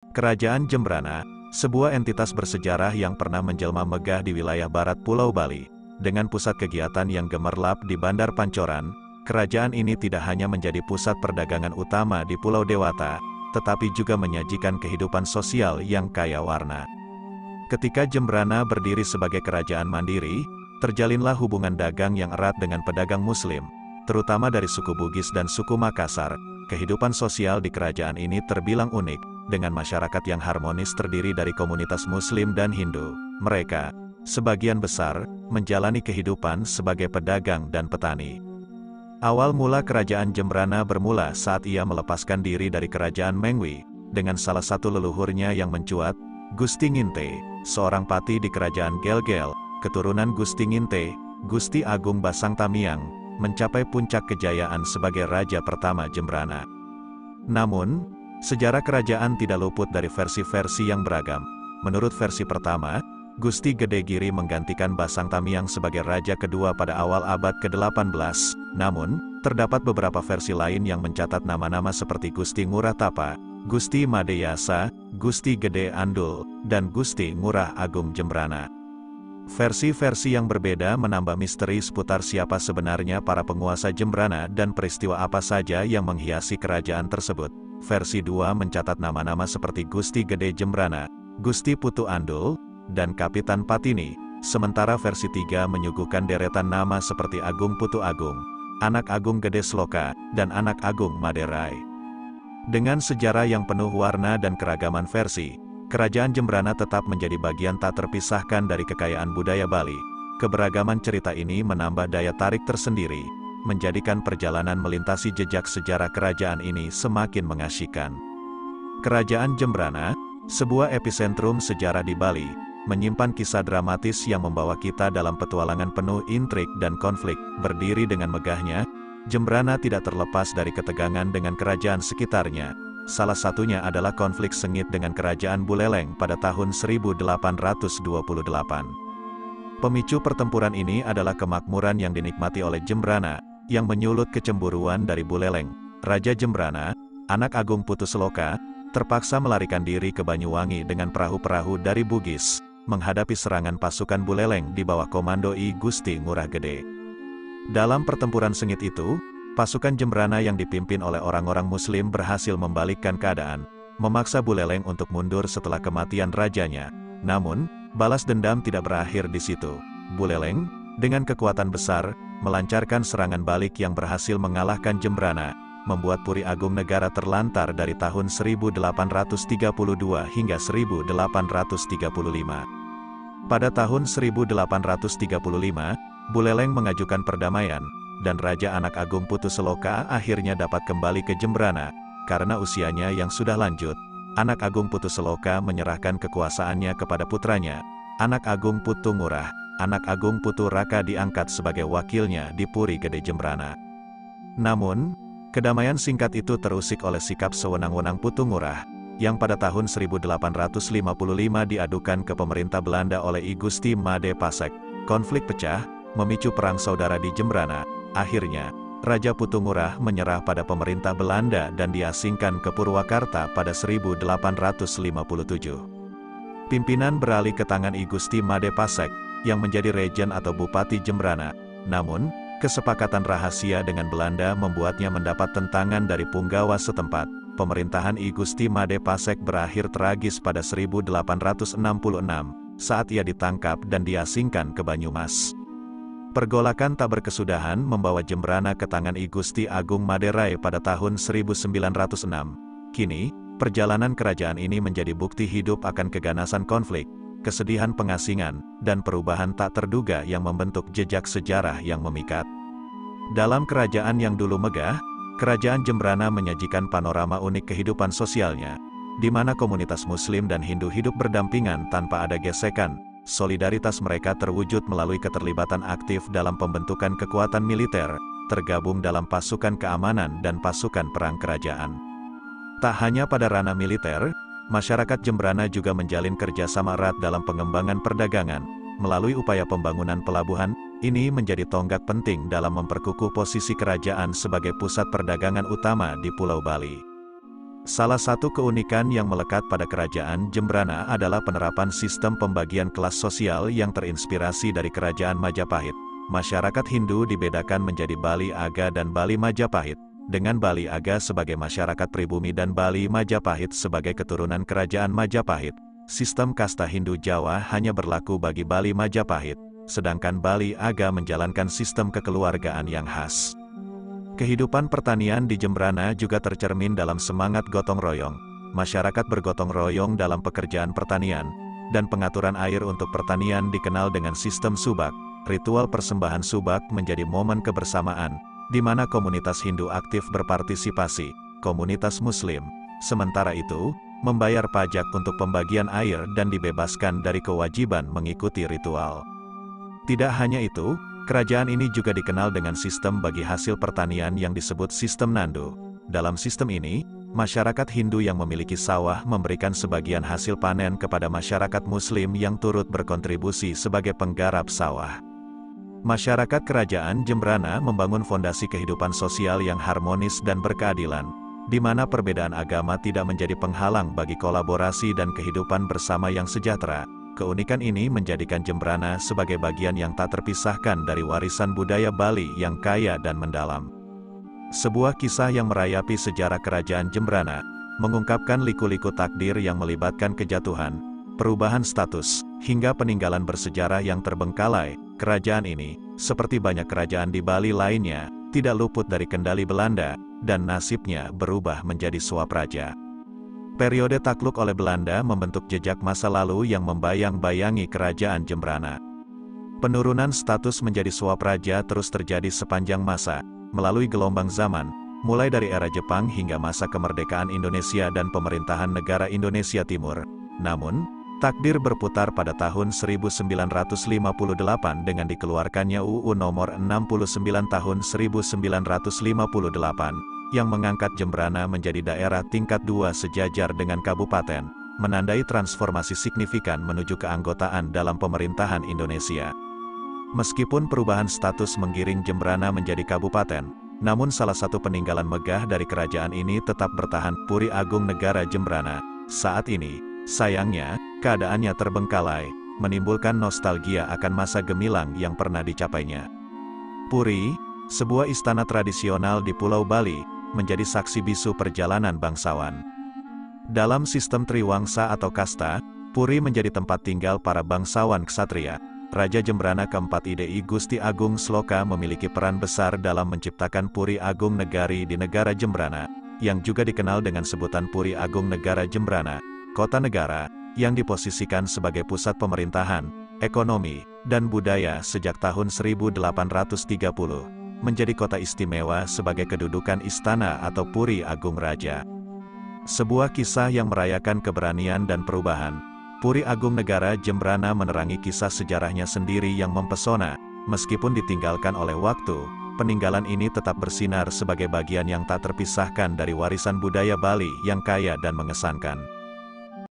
Kerajaan Jembrana, sebuah entitas bersejarah yang pernah menjelma megah di wilayah barat Pulau Bali. Dengan pusat kegiatan yang gemerlap di Bandar Pancoran, kerajaan ini tidak hanya menjadi pusat perdagangan utama di Pulau Dewata, tetapi juga menyajikan kehidupan sosial yang kaya warna. Ketika Jembrana berdiri sebagai kerajaan mandiri, terjalinlah hubungan dagang yang erat dengan pedagang Muslim, terutama dari suku Bugis dan suku Makassar. Kehidupan sosial di kerajaan ini terbilang unik, dengan masyarakat yang harmonis terdiri dari komunitas Muslim dan Hindu. Mereka, sebagian besar, menjalani kehidupan sebagai pedagang dan petani. Awal mula kerajaan Jembrana bermula saat ia melepaskan diri dari kerajaan Mengwi, dengan salah satu leluhurnya yang mencuat, Gusti Nginte, seorang pati di kerajaan Gel-Gel, keturunan Gusti Nginte, Gusti Agung Basang Tamiang, mencapai puncak kejayaan sebagai raja pertama Jembrana. Namun, sejarah kerajaan tidak luput dari versi-versi yang beragam. Menurut versi pertama, Gusti Gede Giri menggantikan Basang Tamiang sebagai raja kedua pada awal abad ke-18. Namun, terdapat beberapa versi lain yang mencatat nama-nama seperti Gusti Ngurah Tapa, Gusti Madeyasa, Gusti Gede Andul, dan Gusti Ngurah Agung Jembrana. Versi-versi yang berbeda menambah misteri seputar siapa sebenarnya para penguasa Jembrana dan peristiwa apa saja yang menghiasi kerajaan tersebut. Versi 2 mencatat nama-nama seperti Gusti Gede Jembrana, Gusti Putu Andul, dan Kapitan Patini, sementara versi 3 menyuguhkan deretan nama seperti Agung Putu Agung, Anak Agung Gede Sloka, dan Anak Agung Maderai. Dengan sejarah yang penuh warna dan keragaman versi, kerajaan Jembrana tetap menjadi bagian tak terpisahkan dari kekayaan budaya Bali. Keberagaman cerita ini menambah daya tarik tersendiri, menjadikan perjalanan melintasi jejak sejarah kerajaan ini semakin mengasyikkan. Kerajaan Jembrana, sebuah epicentrum sejarah di Bali, menyimpan kisah dramatis yang membawa kita dalam petualangan penuh intrik dan konflik. Berdiri dengan megahnya, Jembrana tidak terlepas dari ketegangan dengan kerajaan sekitarnya. Salah satunya adalah konflik sengit dengan kerajaan Buleleng pada tahun 1828. Pemicu pertempuran ini adalah kemakmuran yang dinikmati oleh Jembrana, yang menyulut kecemburuan dari Buleleng. Raja Jembrana, Anak Agung Putu Seloka, terpaksa melarikan diri ke Banyuwangi dengan perahu-perahu dari Bugis, menghadapi serangan pasukan Buleleng di bawah komando I Gusti Ngurah Gede. Dalam pertempuran sengit itu, pasukan Jembrana yang dipimpin oleh orang-orang Muslim berhasil membalikkan keadaan, memaksa Buleleng untuk mundur setelah kematian rajanya. Namun, balas dendam tidak berakhir di situ. Buleleng, dengan kekuatan besar, melancarkan serangan balik yang berhasil mengalahkan Jembrana, membuat Puri Agung Negara terlantar dari tahun 1832 hingga 1835. Pada tahun 1835, Buleleng mengajukan perdamaian, dan Raja Anak Agung Putu Seloka akhirnya dapat kembali ke Jembrana. Karena usianya yang sudah lanjut, Anak Agung Putu Seloka menyerahkan kekuasaannya kepada putranya, Anak Agung Putu Ngurah. Anak Agung Putu Raka diangkat sebagai wakilnya di Puri Gede Jembrana. Namun, kedamaian singkat itu terusik oleh sikap sewenang-wenang Putu Ngurah, yang pada tahun 1855 diadukan ke pemerintah Belanda oleh I Gusti Made Pasek. Konflik pecah, memicu perang saudara di Jembrana. Akhirnya, Raja Putu Ngurah menyerah pada pemerintah Belanda dan diasingkan ke Purwakarta pada 1857. Pimpinan beralih ke tangan I Gusti Made Pasek, yang menjadi Regen atau Bupati Jembrana. Namun, kesepakatan rahasia dengan Belanda membuatnya mendapat tentangan dari punggawa setempat. Pemerintahan I Gusti Made Pasek berakhir tragis pada 1866, saat ia ditangkap dan diasingkan ke Banyumas. Pergolakan tak berkesudahan membawa Jembrana ke tangan I Gusti Agung Maderai pada tahun 1906. Kini, perjalanan kerajaan ini menjadi bukti hidup akan keganasan konflik, kesedihan pengasingan, dan perubahan tak terduga yang membentuk jejak sejarah yang memikat. Dalam kerajaan yang dulu megah, kerajaan Jembrana menyajikan panorama unik kehidupan sosialnya, di mana komunitas Muslim dan Hindu hidup berdampingan tanpa ada gesekan. Solidaritas mereka terwujud melalui keterlibatan aktif dalam pembentukan kekuatan militer, tergabung dalam pasukan keamanan dan pasukan perang kerajaan. Tak hanya pada ranah militer, masyarakat Jembrana juga menjalin kerjasama erat dalam pengembangan perdagangan. Melalui upaya pembangunan pelabuhan, ini menjadi tonggak penting dalam memperkukuh posisi kerajaan sebagai pusat perdagangan utama di Pulau Bali. Salah satu keunikan yang melekat pada kerajaan Jembrana adalah penerapan sistem pembagian kelas sosial yang terinspirasi dari kerajaan Majapahit. Masyarakat Hindu dibedakan menjadi Bali Aga dan Bali Majapahit, dengan Bali Aga sebagai masyarakat pribumi dan Bali Majapahit sebagai keturunan kerajaan Majapahit. Sistem kasta Hindu Jawa hanya berlaku bagi Bali Majapahit, sedangkan Bali Aga menjalankan sistem kekeluargaan yang khas. Kehidupan pertanian di Jembrana juga tercermin dalam semangat gotong royong. Masyarakat bergotong royong dalam pekerjaan pertanian, dan pengaturan air untuk pertanian dikenal dengan sistem subak. Ritual persembahan subak menjadi momen kebersamaan, di mana komunitas Hindu aktif berpartisipasi, komunitas Muslim, sementara itu, membayar pajak untuk pembagian air dan dibebaskan dari kewajiban mengikuti ritual. Tidak hanya itu, kerajaan ini juga dikenal dengan sistem bagi hasil pertanian yang disebut sistem Nandu. Dalam sistem ini, masyarakat Hindu yang memiliki sawah memberikan sebagian hasil panen kepada masyarakat Muslim yang turut berkontribusi sebagai penggarap sawah. Masyarakat kerajaan Jembrana membangun fondasi kehidupan sosial yang harmonis dan berkeadilan, di mana perbedaan agama tidak menjadi penghalang bagi kolaborasi dan kehidupan bersama yang sejahtera. Keunikan ini menjadikan Jembrana sebagai bagian yang tak terpisahkan dari warisan budaya Bali yang kaya dan mendalam. Sebuah kisah yang merayapi sejarah kerajaan Jembrana, mengungkapkan liku-liku takdir yang melibatkan kejatuhan, perubahan status, hingga peninggalan bersejarah yang terbengkalai. Kerajaan ini, seperti banyak kerajaan di Bali lainnya, tidak luput dari kendali Belanda, dan nasibnya berubah menjadi swapraja. Periode takluk oleh Belanda membentuk jejak masa lalu yang membayang-bayangi kerajaan Jembrana. Penurunan status menjadi swapraja terus terjadi sepanjang masa, melalui gelombang zaman, mulai dari era Jepang hingga masa kemerdekaan Indonesia dan pemerintahan negara Indonesia Timur. Namun, takdir berputar pada tahun 1958 dengan dikeluarkannya UU Nomor 69 Tahun 1958, yang mengangkat Jembrana menjadi daerah tingkat 2 sejajar dengan kabupaten, menandai transformasi signifikan menuju keanggotaan dalam pemerintahan Indonesia. Meskipun perubahan status menggiring Jembrana menjadi kabupaten, namun salah satu peninggalan megah dari kerajaan ini tetap bertahan, Puri Agung Negara Jembrana. Saat ini, sayangnya, keadaannya terbengkalai, menimbulkan nostalgia akan masa gemilang yang pernah dicapainya. Puri, sebuah istana tradisional di Pulau Bali, menjadi saksi bisu perjalanan bangsawan. Dalam sistem Triwangsa atau kasta, Puri menjadi tempat tinggal para bangsawan ksatria. Raja Jembrana keempat IDI Gusti Agung Sloka memiliki peran besar dalam menciptakan Puri Agung Negari di negara Jembrana, yang juga dikenal dengan sebutan Puri Agung Negara Jembrana, kota negara, yang diposisikan sebagai pusat pemerintahan, ekonomi, dan budaya sejak tahun 1830, menjadi kota istimewa sebagai kedudukan istana atau Puri Agung Raja. Sebuah kisah yang merayakan keberanian dan perubahan, Puri Agung Negara Jembrana menerangi kisah sejarahnya sendiri yang mempesona. Meskipun ditinggalkan oleh waktu, peninggalan ini tetap bersinar sebagai bagian yang tak terpisahkan dari warisan budaya Bali yang kaya dan mengesankan.